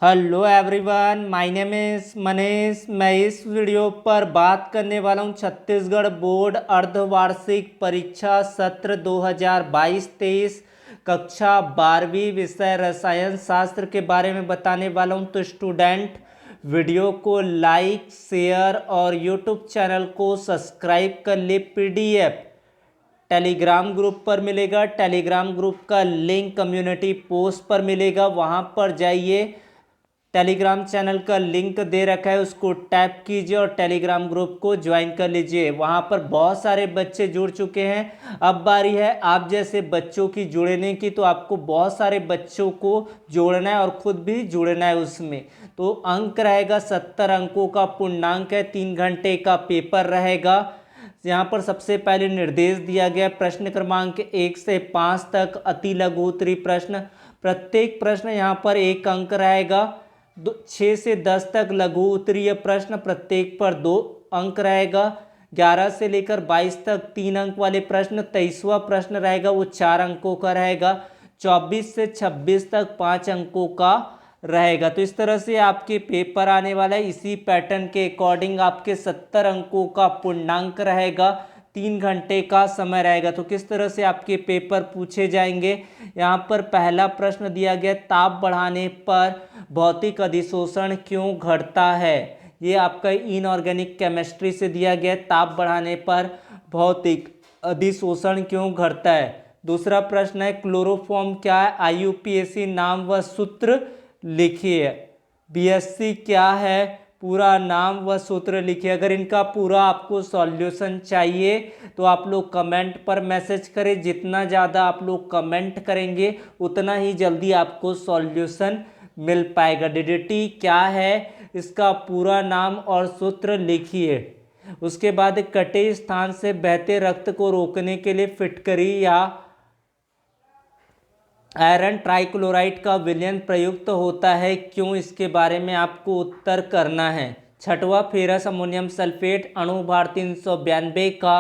Hello everyone, my name is Manish. मैं इस video पर बात करने वाला हूं छत्तीसगढ़ बोर्ड अर्धवार्षिक परीक्षा सत्र 2022-23 कक्षा 12वीं विषय रसायन शास्त्र के बारे में बताने वाला हूं। तो स्टूडेंट, वीडियो को लाइक, शेयर और यूट्यूब चैनल को सब्सक्राइब कर ले। पीडीएफ टेलीग्राम ग्रुप पर मिलेगा। टेलीग्राम ग्रुप का लिंक कम्युनिटी पोस्ट पर मिलेगा, वहां पर जाइए। टेलीग्राम चैनल का लिंक दे रखा है, उसको टैप कीजिए और टेलीग्राम ग्रुप को ज्वाइन कर लीजिए। वहां पर बहुत सारे बच्चे जुड़ चुके हैं। अब बारी है आप जैसे बच्चों की जुड़ने की। तो आपको बहुत सारे बच्चों को जोड़ना है और खुद भी जुड़ना है उसमें। तो अंक रहेगा 70 अंकों का पूर्णांक है। 3 घंटे का पेपर रहेगा। यहाँ पर सबसे पहले निर्देश दिया गया प्रश्न क्रमांक 1 से 5 तक अति लघु उत्तरीय प्रश्न। प्रत्येक प्रश्न यहाँ पर 1 अंक रहेगा। 6 से 10 तक लघु उत्तरीय प्रश्न, प्रत्येक पर 2 अंक रहेगा। 11 से लेकर 22 तक 3 अंक वाले प्रश्न। 23वां प्रश्न रहेगा वो 4 अंकों का रहेगा। 24 से 26 तक 5 अंकों का रहेगा। तो इस तरह से आपके पेपर आने वाला है। इसी पैटर्न के अकॉर्डिंग आपके 70 अंकों का पूर्णांक रहेगा। 3 घंटे का समय रहेगा। तो किस तरह से आपके पेपर पूछे जाएंगे, यहाँ पर पहला प्रश्न दिया गया, ताप बढ़ाने पर भौतिक अधिशोषण क्यों घटता है। ये आपका इनऑर्गेनिक केमिस्ट्री से दिया गया। ताप बढ़ाने पर भौतिक अधिशोषण क्यों घटता है। दूसरा प्रश्न है, क्लोरोफॉर्म क्या है। आईयूपीएसी नाम व सूत्र लिखिए। बीएससी क्या है, पूरा नाम व सूत्र लिखिए। अगर इनका पूरा आपको सॉल्यूशन चाहिए तो आप लोग कमेंट पर मैसेज करें। जितना ज़्यादा आप लोग कमेंट करेंगे उतना ही जल्दी आपको सॉल्यूशन मिल पाएगा। डीडीटी क्या है, इसका पूरा नाम और सूत्र लिखिए। उसके बाद कटे स्थान से बहते रक्त को रोकने के लिए फिटकरी या आयरन ट्राइक्लोराइड का विलयन प्रयुक्त होता है, क्यों, इसके बारे में आपको उत्तर करना है। छठवां, फेरस अमोनियम सल्फेट अणु भार 392 का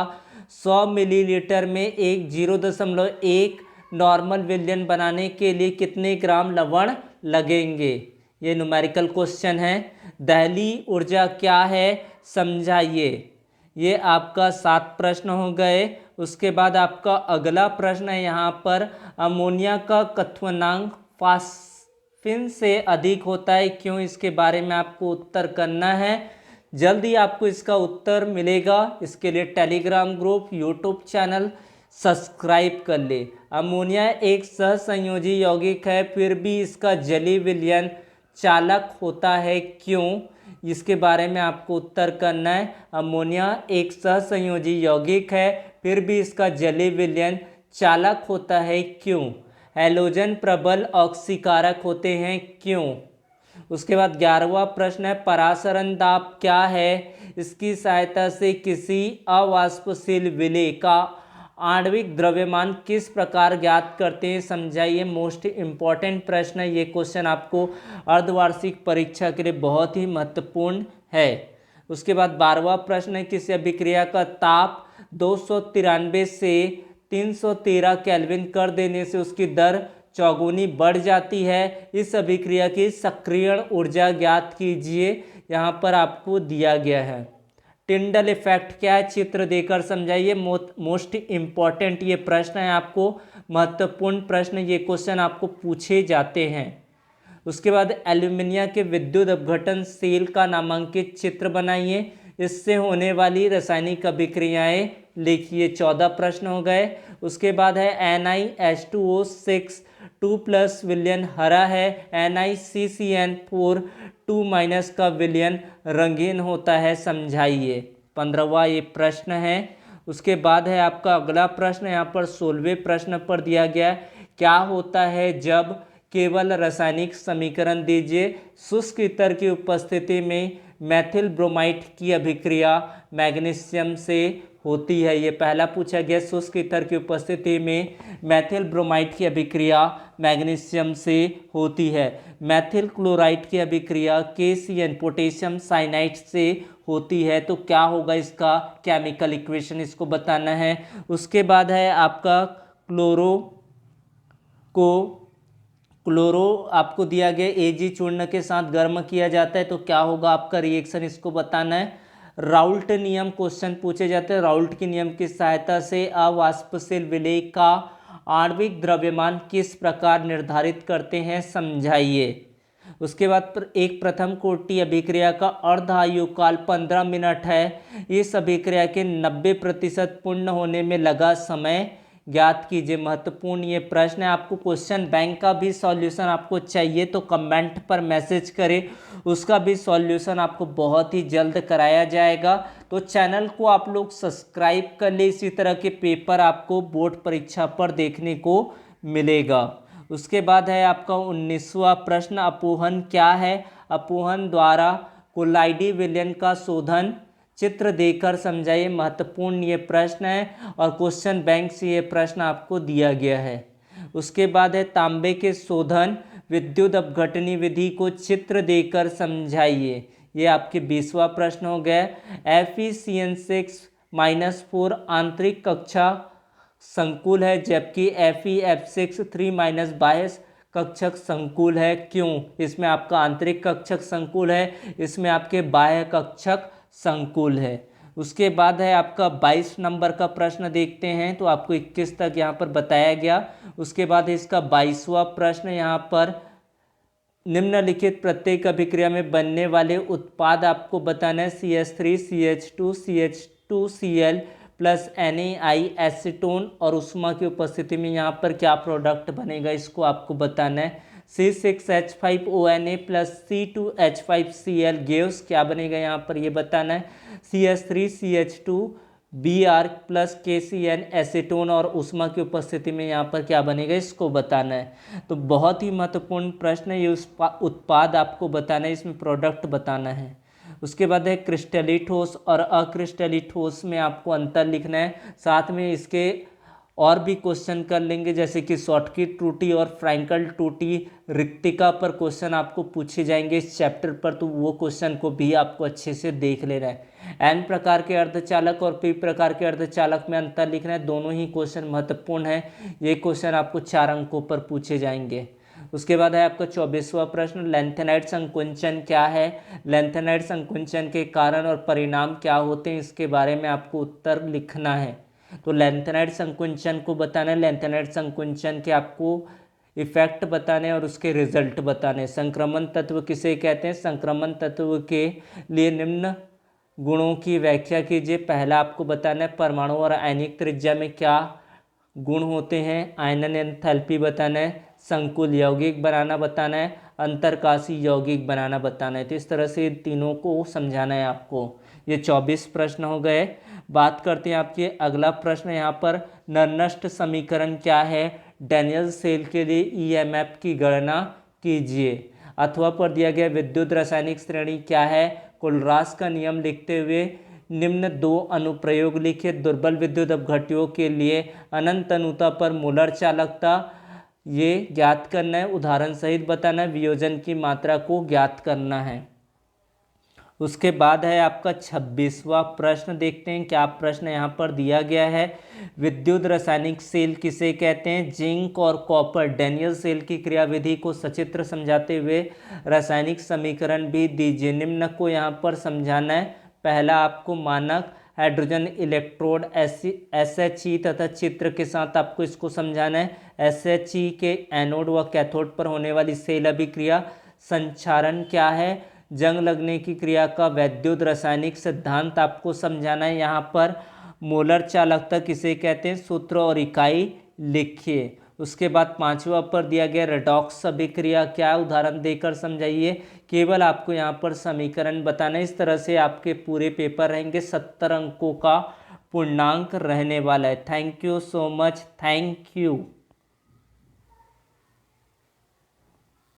100 मिलीलीटर में 0.1 नॉर्मल विलयन बनाने के लिए कितने ग्राम लवण लगेंगे। ये न्यूमेरिकल क्वेश्चन है। दहली ऊर्जा क्या है, समझाइए। ये आपका 7 प्रश्न हो गए। उसके बाद आपका अगला प्रश्न है, यहाँ पर अमोनिया का क्वथनांक फास्फिन से अधिक होता है, क्यों, इसके बारे में आपको उत्तर करना है। जल्दी आपको इसका उत्तर मिलेगा। इसके लिए Telegram group, YouTube channel subscribe कर ले। अमोनिया एक सहसंयोजी यौगिक है, फिर भी इसका जलीय विलयन चालक होता है, क्यों, इसके बारे में आपको उत्तर करना है। अमोनिया एक सहसंयोजी यौगिक है, फिर भी इसका जलीय विलयन चालक होता है, क्यों। हैलोजन प्रबल ऑक्सीकारक होते हैं, क्यों। उसके बाद 11वां प्रश्न है, परासरण दाब क्या है, इसकी सहायता से किसी अवाष्पशील विलेय का आणविक द्रव्यमान किस प्रकार ज्ञात करते हैं, समझाइए। मोस्ट इंपॉर्टेंट प्रश्न है ये। क्वेश्चन आपको अर्धवार्षिक परीक्षा के लिए बहुत ही महत्वपूर्ण है। उसके बाद 12वां प्रश्न है, किसी अभिक्रिया का ताप 293 से 313 केल्विन कर देने से उसकी दर चौगुनी बढ़ जाती है। इस अभिक्रिया की सक्रियण ऊर्जा ज्ञात कीजिए। यहाँ पर आपको दिया गया है। टिंडल इफेक्ट क्या है, चित्र देकर समझाइए। मोस्ट इंपॉर्टेंट ये प्रश्न है, आपको महत्वपूर्ण प्रश्न, ये क्वेश्चन आपको पूछे जाते हैं। उसके बाद एल्यूमिनियम के विद्युत अपघटन सेल का नामांकित चित्र बनाइए। इससे होने वाली रासायनिक अभिक्रियाएं लिखिए। 14 प्रश्न हो गए। उसके बाद है NiH2O6 2+ विलयन हरा है, NiCCN4 2- का विलयन रंगीन होता है, समझाइए। 15वां ये प्रश्न है। उसके बाद है आपका अगला प्रश्न, यहाँ पर 16वें प्रश्न पर दिया गया, क्या होता है जब केवल रासायनिक समीकरण दीजिए। शुष्क ईतर की उपस्थिति में मैथिल ब्रोमाइड की अभिक्रिया मैग्नीशियम से होती है। ये पहला पूछा गया, शुष्क ईतर की उपस्थिति में मैथिल ब्रोमाइड की अभिक्रिया मैग्नीशियम से होती है। मैथिल क्लोराइड की अभिक्रिया KCN पोटेशियम साइनाइड से होती है। तो क्या होगा इसका केमिकल इक्वेशन, इसको बताना है। उसके बाद है आपका क्लोरो आपको दिया गया एजी चूर्ण के साथ गर्म किया जाता है तो क्या होगा आपका रिएक्शन, इसको बताना है। राउल्ट नियम क्वेश्चन पूछे जाते हैं। राउल्ट के नियम की सहायता से अवाष्पशील विलेय का आणविक द्रव्यमान किस प्रकार निर्धारित करते हैं, समझाइए। उसके बाद एक प्रथम कोटि अभिक्रिया का अर्ध आयुकाल 15 मिनट है। इस अभिक्रिया के 90% पूर्ण होने में लगा समय ज्ञात कीजिए। महत्वपूर्ण ये प्रश्न है। आपको क्वेश्चन बैंक का भी सॉल्यूशन आपको चाहिए तो कमेंट पर मैसेज करें, उसका भी सॉल्यूशन आपको बहुत ही जल्द कराया जाएगा। तो चैनल को आप लोग सब्सक्राइब कर ले, इसी तरह के पेपर आपको बोर्ड परीक्षा पर देखने को मिलेगा। उसके बाद है आपका 19वां प्रश्न, अपोहन क्या है। अपोहन द्वारा कोलाइडी विलयन का शोधन, चित्र देकर समझाइए। महत्वपूर्ण ये प्रश्न है और क्वेश्चन बैंक से ये प्रश्न आपको दिया गया है। उसके बाद है तांबे के शोधन विद्युत अपघटनी विधि को चित्र देकर समझाइए। ये आपके 20वां प्रश्न हो गया। Fe(CN6-4) आंतरिक कक्षा संकुल है जबकि Fe(F6-3- बाह्य कक्षक संकुल है, क्यों। इसमें आपका आंतरिक कक्षक संकुल है, इसमें आपके बाह्य कक्षक संकुल है। उसके बाद है आपका 22 नंबर का प्रश्न देखते हैं तो आपको 21 तक यहाँ पर बताया गया। उसके बाद इसका 22वां प्रश्न यहाँ पर, निम्नलिखित प्रत्येक अभिक्रिया में बनने वाले उत्पाद आपको बताना है। CH3CH2CH2Cl प्लस NaI एसीटोन और उष्मा की उपस्थिति में यहाँ पर क्या प्रोडक्ट बनेगा, इसको आपको बताना है। C6H5ONa प्लस C2H5Cl गैस क्या बनेगा यहाँ पर ये बताना है। CH3CH2Br प्लस KCN एसीटोन और उष्मा की उपस्थिति में यहाँ पर क्या बनेगा, इसको बताना है। तो बहुत ही महत्वपूर्ण प्रश्न है, ये उत्पाद आपको बताना है, इसमें प्रोडक्ट बताना है। उसके बाद है क्रिस्टली ठोस और अक्रिस्टली ठोस में आपको अंतर लिखना है। साथ में इसके और भी क्वेश्चन कर लेंगे, जैसे कि शॉटकी त्रुटि और फ्रैंकल त्रुटि रिक्तिका पर क्वेश्चन आपको पूछे जाएंगे इस चैप्टर पर, तो वो क्वेश्चन को भी आपको अच्छे से देख लेना है। एन प्रकार के अर्धचालक और पी प्रकार के अर्धचालक में अंतर लिखना है। दोनों ही क्वेश्चन महत्वपूर्ण है, ये क्वेश्चन आपको 4 अंकों पर पूछे जाएंगे। उसके बाद है आपका 24वां प्रश्न, लैंथेनाइड संकुंचन क्या है। लैंथेनाइड संकुंचन के कारण और परिणाम क्या होते हैं, इसके बारे में आपको उत्तर लिखना है। तो लैंथेनाइड संकुंचन को बताना है। लैंथेनाइड संकुंचन के आपको इफेक्ट बताने और उसके रिजल्ट बताने। संक्रमण तत्व किसे कहते हैं। संक्रमण तत्व के लिए निम्न गुणों की व्याख्या कीजिए। पहला आपको बताना है परमाणु और आयनिक त्रिज्या में क्या गुण होते हैं। आयनन एंथैल्पी बताना है। संकुल यौगिक बनाना बताना है। अंतरकाशी यौगिक बनाना बताना है। तो इस तरह से तीनों को समझाना है आपको। ये 24 प्रश्न हो गए। बात करते हैं आपके अगला प्रश्न यहाँ पर, नरनस्ट समीकरण क्या है। डैनियल सेल के लिए ईएमएफ की गणना कीजिए। अथवा पर दिया गया विद्युत रासायनिक श्रेणी क्या है। कोलरास का नियम लिखते हुए निम्न 2 अनुप्रयोग लिखिए। दुर्बल विद्युत अपघट्यों के लिए अनंत अनुता पर मोलर चालकता ये ज्ञात करना है, उदाहरण सहित बताना है। वियोजन की मात्रा को ज्ञात करना है। उसके बाद है आपका 26वां प्रश्न, देखते हैं क्या प्रश्न यहाँ पर दिया गया है। विद्युत रासायनिक सेल किसे कहते हैं। जिंक और कॉपर डैनियल सेल की क्रियाविधि को सचित्र समझाते हुए रासायनिक समीकरण भी दीजिए। निम्न को यहाँ पर समझाना है। पहला आपको मानक हाइड्रोजन इलेक्ट्रोड SHE तथा चित्र के साथ आपको इसको समझाना है। SHE के एनोड व कैथोड पर होने वाली सेल अभिक्रिया संचारण क्या है। जंग लगने की क्रिया का वैद्युत रासायनिक सिद्धांत आपको समझाना है। यहाँ पर मोलर चालकता किसे कहते हैं, सूत्र और इकाई लिखिए। उसके बाद 5वां पर दिया गया रेडॉक्स अभिक्रिया क्या, उदाहरण देकर समझाइए। केवल आपको यहाँ पर समीकरण बताना है। इस तरह से आपके पूरे पेपर रहेंगे। 70 अंकों का पूर्णांक रहने वाला है। Thank you so much, thank you.